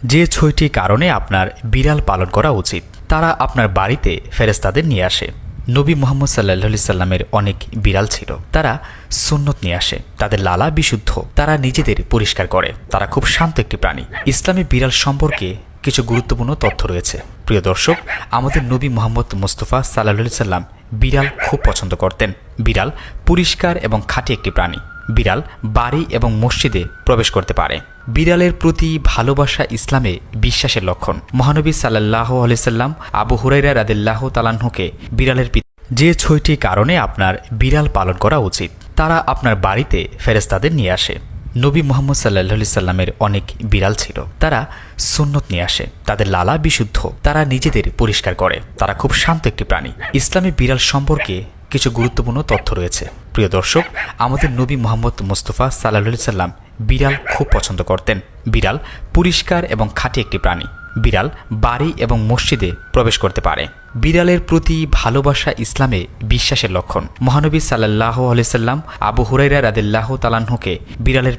যে ৬টি কারণে আপনার বিড়াল পালন করা উচিত। তারা আপনার বাড়িতে ফেরেশতাদের নিয়ে আসে। নবী মুহাম্মদ সাল্লাল্লাহু সাল্লামের অনেক বিড়াল ছিল। তারা সুন্নত নিয়ে আসে। তাদের লালা বিশুদ্ধ। তারা নিজেদের পরিষ্কার করে। তারা খুব শান্ত একটি প্রাণী। ইসলামে বিড়াল সম্পর্কে কিছু গুরুত্বপূর্ণ তথ্য রয়েছে। প্রিয় দর্শক, আমাদের নবী মুহাম্মদ মুস্তাফা সাল্লাল্লাহু সাল্লাম বিড়াল খুব পছন্দ করতেন। বিড়াল পরিষ্কার এবং খাঁটি একটি প্রাণী। বিড়াল বাড়ি এবং মসজিদে প্রবেশ করতে পারে। বিড়ালের প্রতি ভালোবাসা ইসলামে বিশ্বাসের লক্ষণ। মহানবী সাল্লাল্লাহু আলাইহি সাল্লাম আবু হুরায়রা রাদিয়াল্লাহু তাআলা আনহুকে বিড়ালের যে ৬টি কারণে আপনার বিড়াল পালন করা উচিত। তারা আপনার বাড়িতে ফেরেশতাদের নিয়ে আসে। নবী মুহাম্মদ সাল্লাল্লাহু সাল্লামের অনেক বিড়াল ছিল। তারা সুন্নত নিয়ে আসে। তাদের লালা বিশুদ্ধ। তারা নিজেদের পরিষ্কার করে। তারা খুব শান্ত একটি প্রাণী। ইসলামে বিড়াল সম্পর্কে কিছু গুরুত্বপূর্ণ তথ্য রয়েছে। প্রিয় দর্শক, আমাদের নবী মুহাম্মদ মুস্তাফা সাল্লাল্লাহু সাল্লাম বিড়াল খুব পছন্দ করতেন। বিড়াল পরিষ্কার এবং খাঁটি একটি প্রাণী। বিড়াল বাড়ি এবং মসজিদে প্রবেশ করতে পারে। বিড়ালের প্রতি ভালোবাসা ইসলামে বিশ্বাসের লক্ষণ। মহানবী সাল্লাল্লাহু আলাইহি সাল্লাম আবু হুরায়রা রাদিয়াল্লাহু তাআলা আনহুকে বিড়ালের